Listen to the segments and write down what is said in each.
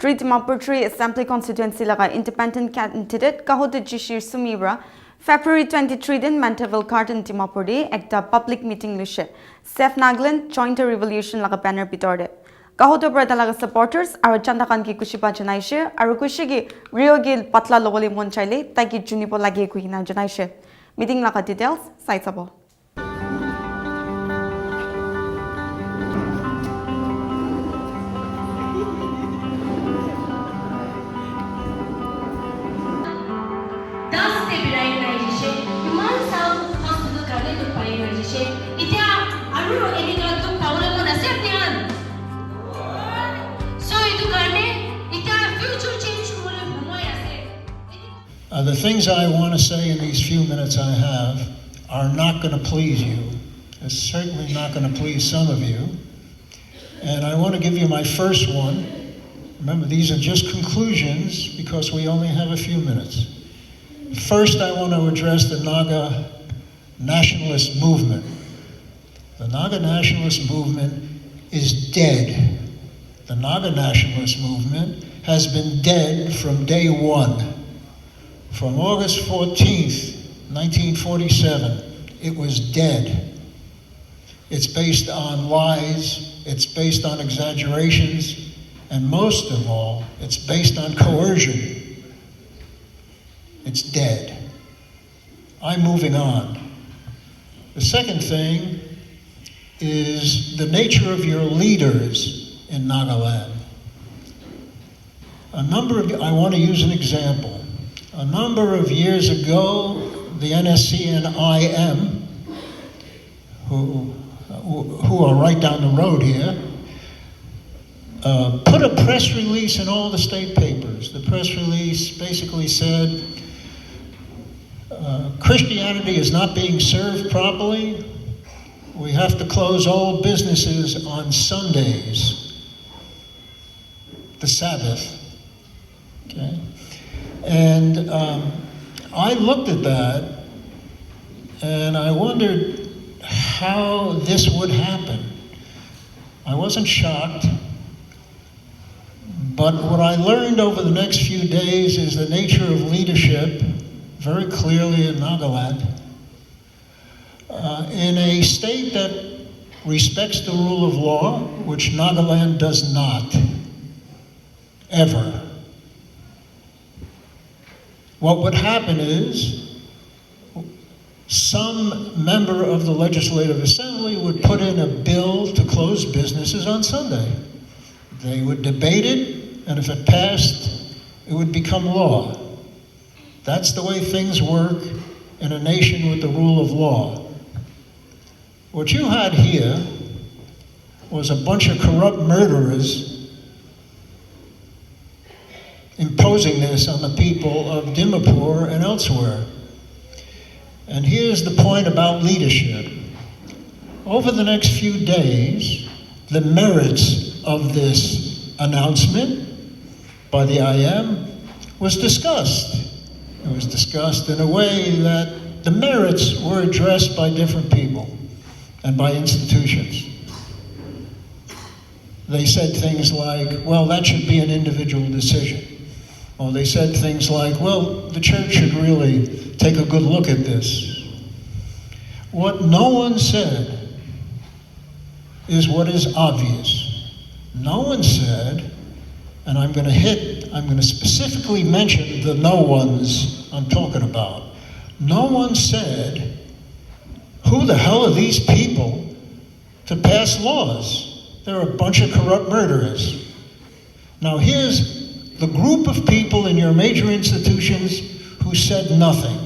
3 Dimapur 3 Assembly Constituency laga independent candidate Kahuto Chishi Sumibra February 23 din Mandeville Carton Dimapur de ekta public meeting lishe Safe Nagaland Joint Revolution laga banner bitorde Kahuto brother laga supporters aru chandakan ki kushi pa janaishe aru kushi gi riogil patla logoli mon chaile taki junipo lagi kuhina janaishe meeting laga details site sabo The things I want to say in these few minutes I have are not going to please you. It's certainly not going to please some of you. And I want to give you my first one. Remember, these are just conclusions because we only have a few minutes. First, I want to address the Naga nationalist movement. The Naga nationalist movement is dead. The Naga nationalist movement has been dead from day one. From August 14th, 1947, it was dead. It's based on lies, it's based on exaggerations, and most of all, it's based on coercion. It's dead. I'm moving on. The second thing is the nature of your leaders in Nagaland. I want to use an example. A number of years ago, the NSC and IM, who are right down the road here, put a press release in all the state papers. The press release basically said, Christianity is not being served properly. We have to close all businesses on Sundays, the Sabbath. Okay? And I looked at that and I wondered how this would happen. I wasn't shocked, but what I learned over the next few days is the nature of leadership very clearly in Nagaland. In a state that respects the rule of law, which Nagaland does not, ever. What would happen is some member of the Legislative Assembly would put in a bill to close businesses on Sunday. They would debate it, and if it passed, it would become law. That's the way things work in a nation with the rule of law. What you had here was a bunch of corrupt murderers imposing this on the people of Dimapur and elsewhere. And here's the point about leadership. Over the next few days, the merits of this announcement by the IM was discussed. It was discussed in a way that the merits were addressed by different people and by institutions. They said things like, well, that should be an individual decision. Or they said things like, well, the church should really take a good look at this. What no one said is what is obvious. No one said, and I'm going to specifically mention the no ones I'm talking about. No one said, who the hell are these people to pass laws? They're a bunch of corrupt murderers. Now here's the group of people in your major institutions who said nothing.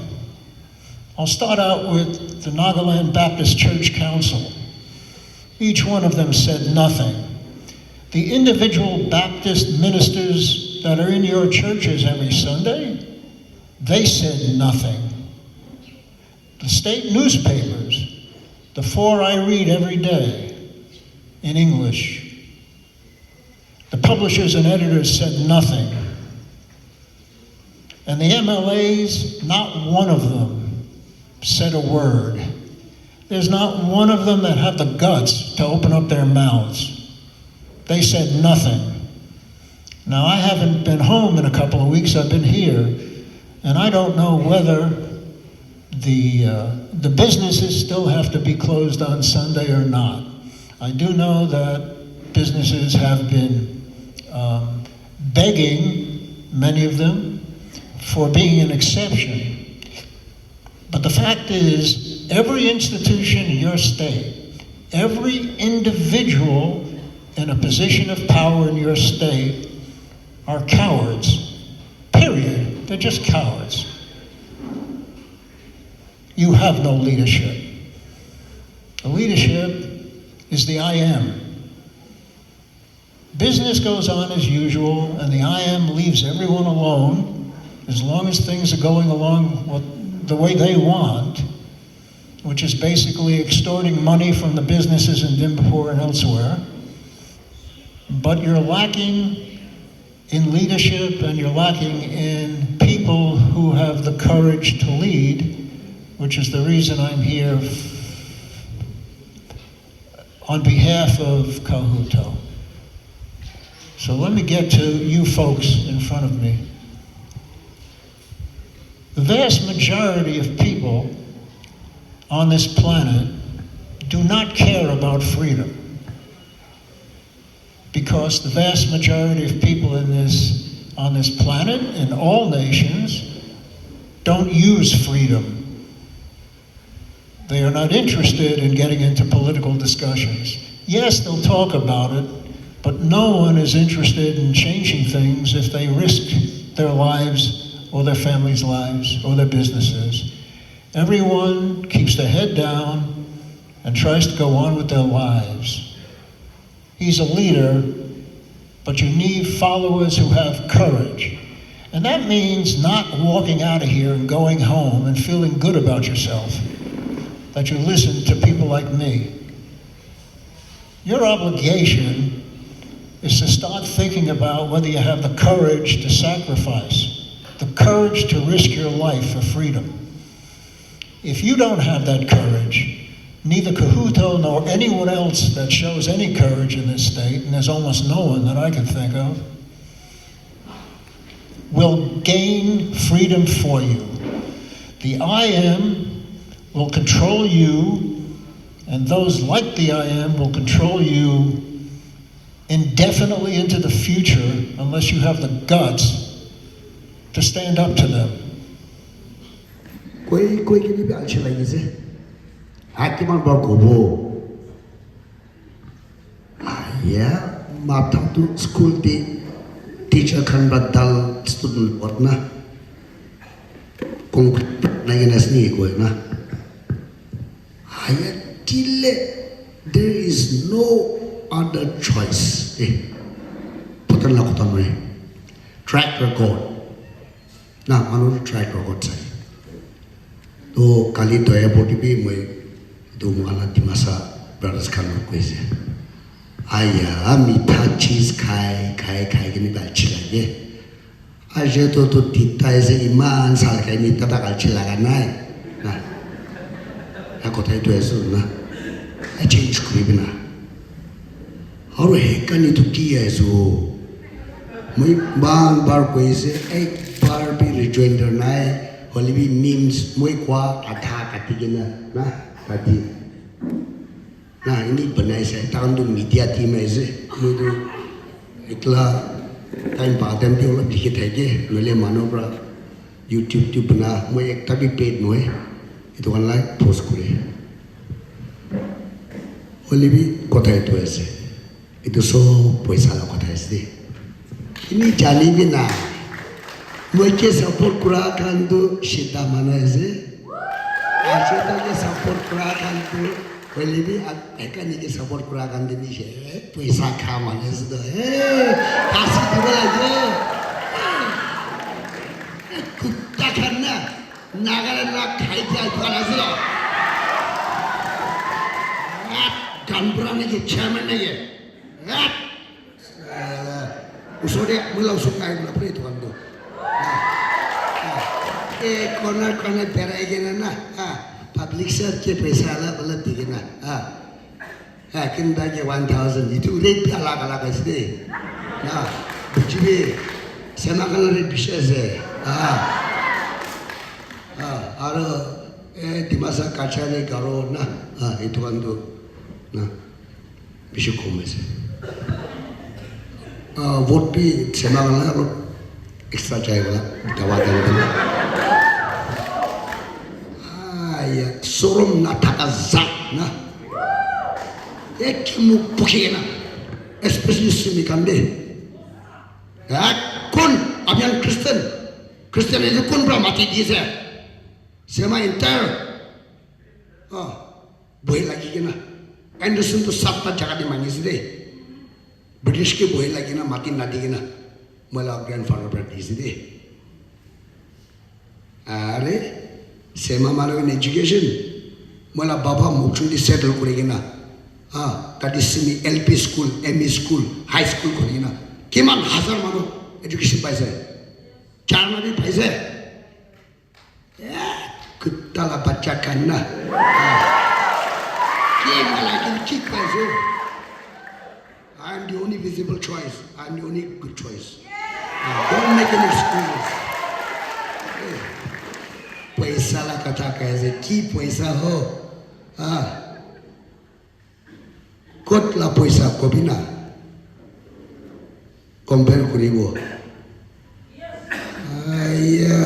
I'll start out with the Nagaland Baptist Church Council. Each one of them said nothing. The individual Baptist ministers that are in your churches every Sunday, they said nothing. The state newspapers, the 4 I read every day in English, the publishers and editors said nothing. And the MLAs, not one of them said a word. There's not one of them that have the guts to open up their mouths. They said nothing. Now, I haven't been home in a couple of weeks. I've been here, and I don't know whether the businesses still have to be closed on Sunday or not. I do know that businesses have been begging, many of them, for being an exception. But the fact is, every institution in your state, every individual in a position of power in your state are cowards, period. They're just cowards. You have no leadership. The leadership is the I am. Business goes on as usual, and the I am leaves everyone alone as long as things are going along the way they want, which is basically extorting money from the businesses in Dimapur and elsewhere. But you're lacking in leadership, and you're lacking in people who have the courage to lead, which is the reason I'm here on behalf of Kahuto. So let me get to you folks in front of me. The vast majority of people on this planet do not care about freedom, because the vast majority of people on this planet, in all nations, don't use freedom. They are not interested in getting into political discussions. Yes, they'll talk about it, but no one is interested in changing things if they risk their lives or their families' lives or their businesses. Everyone keeps their head down and tries to go on with their lives. He's a leader, but you need followers who have courage. And that means not walking out of here and going home and feeling good about yourself, that you listen to people like me. Your obligation is to start thinking about whether you have the courage to sacrifice, the courage to risk your life for freedom. If you don't have that courage, neither Kahuto nor anyone else that shows any courage in this state, and there's almost no one that I can think of, will gain freedom for you. The I am will control you, and those like the I am will control you indefinitely into the future unless you have the guts to stand up to them. School teacher kan badal student what na concrete na sni ko na there is no other choice. Putan la ko tamre track record na manu track record sai to kali to airport bi moi do mala timasa brothers kan ko ise aya mita cheese kai gini bal chilage aje to tita ise iman sal kai mita ta kal chilaga nai na ako tai to eso na I change kribina how hekani to kia eso moi bang bar ko ise ek bar bi rejoinder nai holy bi memes moi kwa atha katigina na kati nah ini benar saya tahun tu media team aja, mudah ikla time badan dia orang dikit aja, nolai mana pera YouTube tu benar, mau ek tapi paid noe, itu kan like post kure, oleh bi kota itu aja, itu so paisa lah kota itu, ini jali bi na, mau ke support kurakan tu shita mana aja, shita ke support kurakan tu Well, I can get support Kuragan the Niche, Puisa Kaman is the Kasi Kutakana, Nagaland, Kaita, Palazzo. Ganbrana, the chairman again. Usode, Mullah Sukai, the Prit one do. A corner Pera again. Public search paisa lah balat digina kin bagi 1,000 itu rate alak-alak sih nah 집에 세마간을 비셔세 알아 디마사 가차네 가로나 이토간도 나 비시코메세 vote 세마간을 extra 자이가 다와다는 ya sorom nataka zakna ekimu pukena especially sumikande kun abian Christian itu kun mati dia sema entire boy lagi kena Anderson tu sabta jaga di mangis deh British ke boy lagi na mati nadi kena malah grandfather practice deh are Sema malu in education, mula baba muksundi settle kurigina. Tadi semi LP school, ME school, high school kurigina. Kiman hazar malu education paisa. Charma di paisa. Kutala baca kanna. Kiman lagi kick paisa. I am the only visible choice. I am the only good choice. Don't make any excuses. पैसा ला कथा कैसे की पैसा हो कोटला पैसा को बिना compare करिबो आया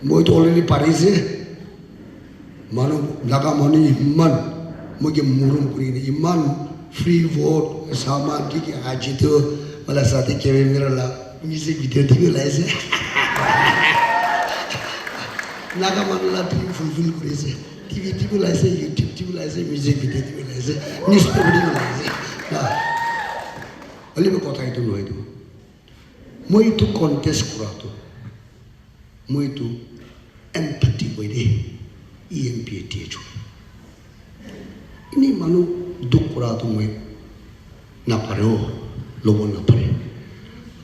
মই তো অলরেডি পারিছে মানু লাগা মনি ইমান মগে মুরুম করি ইমান ফ্রি ভোট সামান কি আজিত মালা সাথে কেবে মেরালা মিউজিক ভিডিও দিবে লাইছে Nagaland TV fulfill করেছে TV লাইছে YouTube TV লাইছে মিউজিক ভিডিও TV লাইছে নিউজ ভিডিও লাইছে না অলিবে কথাই তো নয় তো মই তো কন্টেস্ট করা তো মই তো এমপ্যাথি কইরে EMPAT ছো ইনি মানু দুঃখ করা তো মই না পারেও লোভ না পারে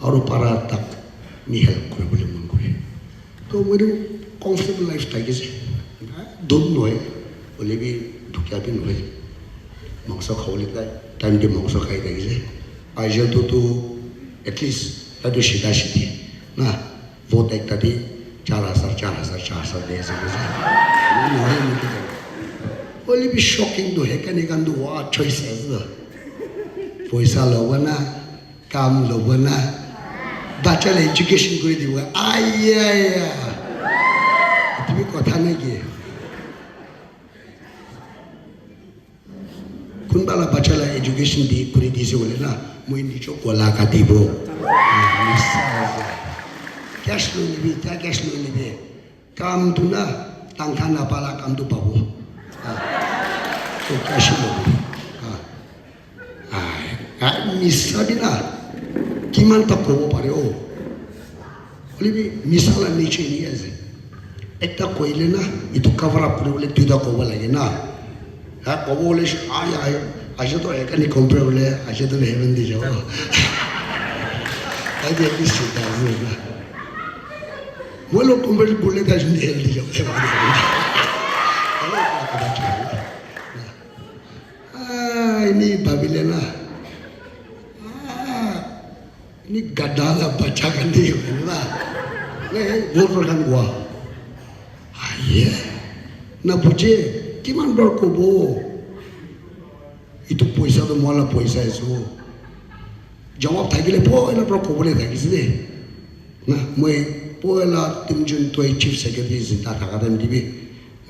আর পারা তাক নি হেল্প করে বলে মন করে তো মই comfortable life takise dun noy olebi dukia bin noy mangsa khawle ta time de mangsa khai takise aja to at least ta do shida shidi na vote ekta di 4000 de ase noy olebi shocking do hekani kan do wa choices da poisa lobana kam lobana bachal education kore dibo ayya তুমি কথা নাই কি কোনবালা বাচ্চালা education দি করে দিয়েছে বলে না মই নিজ কলা কাটিব ক্যাশ লো নিবি তা ক্যাশ লো নিবি কাম তো না টাকা না পালা কাম তো পাবো তো ক্যাশ লো মিসাবি না কিমান তা কব পারে ও বলিবি মিসালা নিচে নিয়ে আছে একটা কইলে না itu cover up করে বলে তুই তো কব লাগে না হ্যাঁ কব বলে আজ তো এখানে কম্পেয়ার বলে আজ তো হেভেন দিয়ে যাও আজ একটু চিন্তা আছে না বলো কম্পেয়ার করলে তাই শুনে হেল দিয়ে যাও ini ভাবিলে না ini gadala bacakan dia না ভোট প্রধান গোয়া না বুঝে কিমান বার কব itu পয়সা তো মলা পয়সা এসো জবাব থাকিলে পয়লা পর কবলে থাকিস দে না মই পয়লা তিনজন তো চিফ সেক্রেটারি চিন্তা থাকাতেন দিবি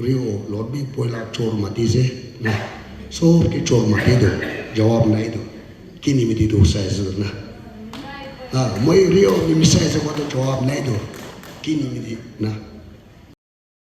রিও লবি পয়লা চোর মাতিছে না সব কি চোর মাতি দো জবাব নাই দো কি নিমিতি দো সাইজ না মই রিও নিমিসাইছে কত জবাব নাই দো কি নিমিতি না